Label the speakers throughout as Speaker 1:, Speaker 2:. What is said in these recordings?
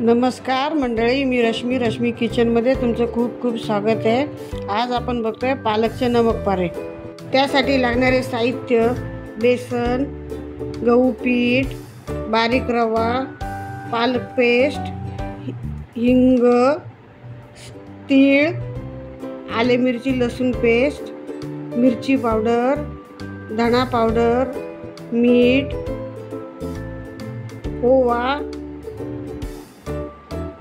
Speaker 1: नमस्कार मंडळी, मी रश्मी किचनमध्ये तुमचं खूप खूप स्वागत आहे। आज आपण बघतोय पालकचे नमक पारे। त्यासाठी लागणारे साहित्य: बेसन, गहू पीठ, बारीक रवा, पालक पेस्ट, हिंग, तीळ, आले मिरची लसूण पेस्ट, मिरची पावडर, धणा पावडर, मीठ, ओवा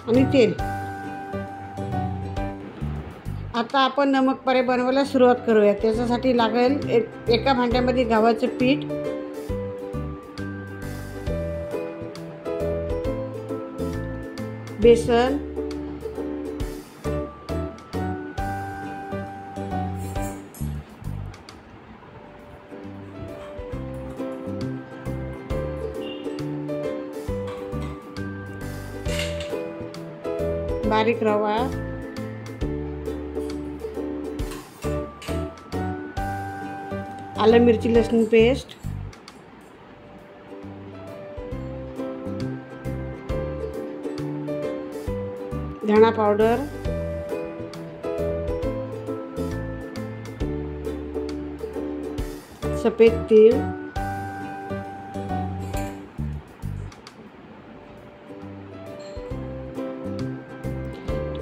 Speaker 1: आणि तेल। आता आपण नमक पारे बनवायला सुरुवात करूया। त्याच्यासाठी लागेल एका भांड्यामध्ये गव्हाचं पीठ, बेसन, बारीक रवा, आलं मिरची लसूण पेस्ट, धणा पावडर, सफेद तीळ,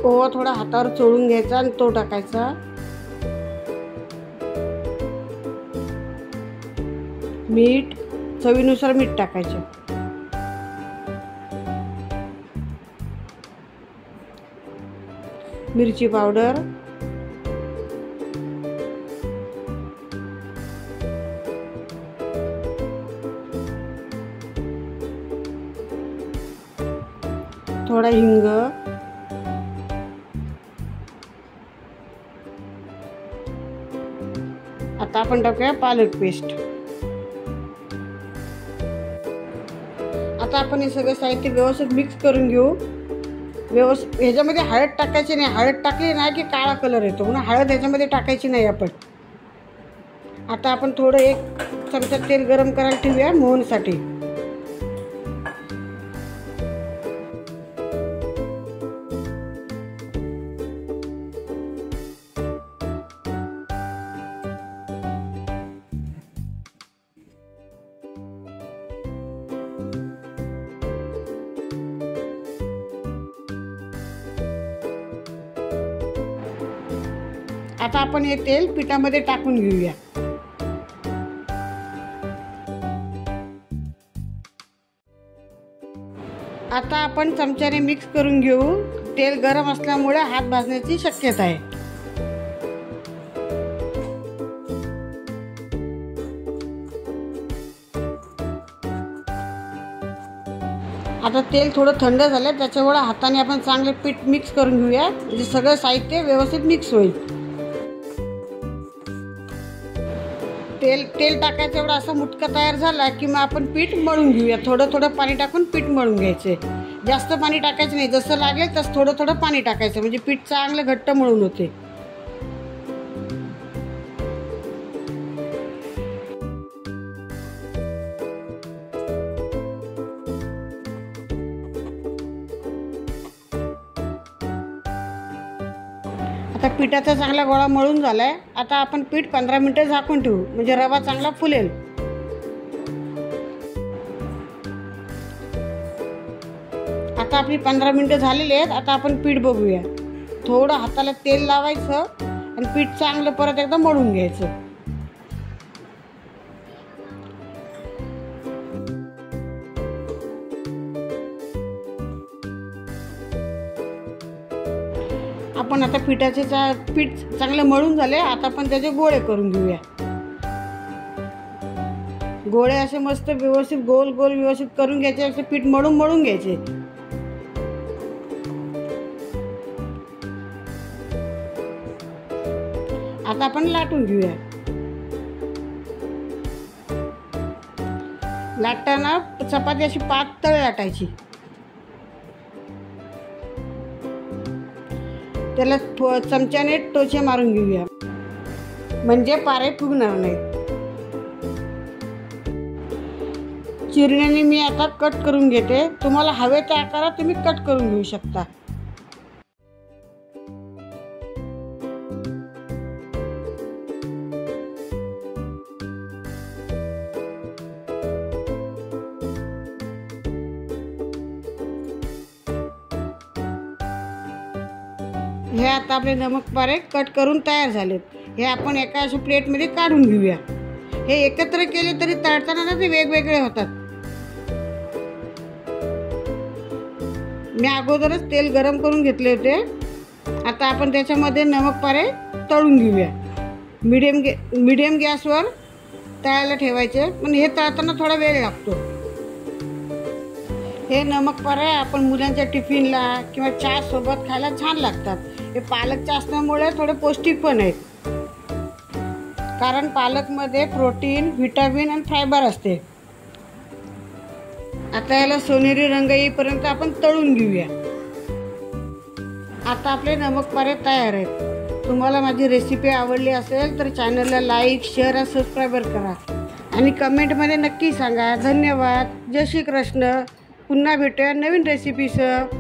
Speaker 1: ओवा थोडा हातावर चोळून घ्यायचा आणि तो टाकायचा, मीठ चवीनुसार मीठ टाकायचं, मिरची पावडर, थोडा हिंग, आता आपण टाकूया पालक पेस्ट। आता आपण हे सगळं साहित्य व्यवस्थित मिक्स करून घेऊ। ह्याच्यामध्ये हळद टाकायची नाही, हळद टाकली नाही की काळा कलर येतो, म्हणून हळद ह्याच्यामध्ये टाकायची नाही आपण। आता आपण थोडं 1 चमचा तेल गरम करायला ठेवूया मोहनसाठी। आता आपण हे तेल पिठामध्ये टाकून घेऊया। आता आपण चमच्याने मिक्स करून घेऊ। तेल गरम असल्यामुळे हात भाजण्याची शक्यता आहे। आता तेल थोडं थंड झालं, त्याच्यामुळे हाताने आपण चांगले पीठ मिक्स करून घेऊया, म्हणजे सगळं साहित्य व्यवस्थित मिक्स होईल। तेल टाकायचं एवढा असा मुटका तयार झाला की मग आपण पीठ मळून घेऊया। थोडं पाणी टाकून पीठ मळून घ्यायचे, जास्त पाणी टाकायचं नाही, जसं लागेल तसं थोडं पाणी टाकायचं, म्हणजे पीठ चांगलं घट्ट मळून होते। आता पिठाचा चांगला गोळा मळून झालाय। आता आपण पीठ 15 मिनिटं झाकून ठेवू, म्हणजे रवा चांगला फुलेल। आता आपली 15 मिनिटं झालेली आहेत। आता आपण पीठ बघूया। थोडं हाताला तेल लावायचं आणि पीठ चांगलं परत एकदा मळून घ्यायचं। आपण आता पीठ चांगलं मळून झाले। आता आपण त्याचे गोळे करून घेऊया। गोळे असे मस्त व्यवस्थित गोल व्यवस्थित करून घ्यायचे, असे पीठ मळून घ्यायचे। आता आपण लाटून घेऊया। लाटताना चपाती अशी पातळ लाटायची, त्याला चमच्याने टोचे मारून घेऊया, म्हणजे पारे फुगणार नाहीत। चिरण्याने मी आता कट करून घेते. तुम्हाला हवे त्या आकारात तुम्ही कट करून घेऊ शकता. हे आता आपले नमक पारे कट करून तयार झालेत. हे आपण एका अशा प्लेटमध्ये काढून घेऊया. हे एकत्र केले तरी तळताना ना ते वेगवेगळे होतात. मी अगोदरच तेल गरम करून घेतले होते. आता आपण त्याच्यामध्ये नमक पारे तळून घेऊया. मीडियम गॅसवर तळायला ठेवायचे, पण हे तळताना थोडा वेळ लागतो. हे नमक पारे आपण मुलांच्या टिफिनला किंवा चहा सोबत खायला छान लागतात. हे पालकचे असल्यामुळे थोडे पौष्टिक पण आहेत, कारण पालकमध्ये प्रोटीन, व्हिटॅमिन आणि फायबर असते. आता याला सोनेरी रंग येईपर्यंत आपण तळून घेऊया. आता आपले नमक पारे तयार आहेत. तुम्हाला माझी रेसिपी आवडली असेल तर चॅनलला लाईक, शेअर आणि सबस्क्राईब करा आणि कमेंटमध्ये नक्की सांगा. धन्यवाद. जय श्री कृष्ण. पुन्हा भेटूया नवीन रेसिपीसह.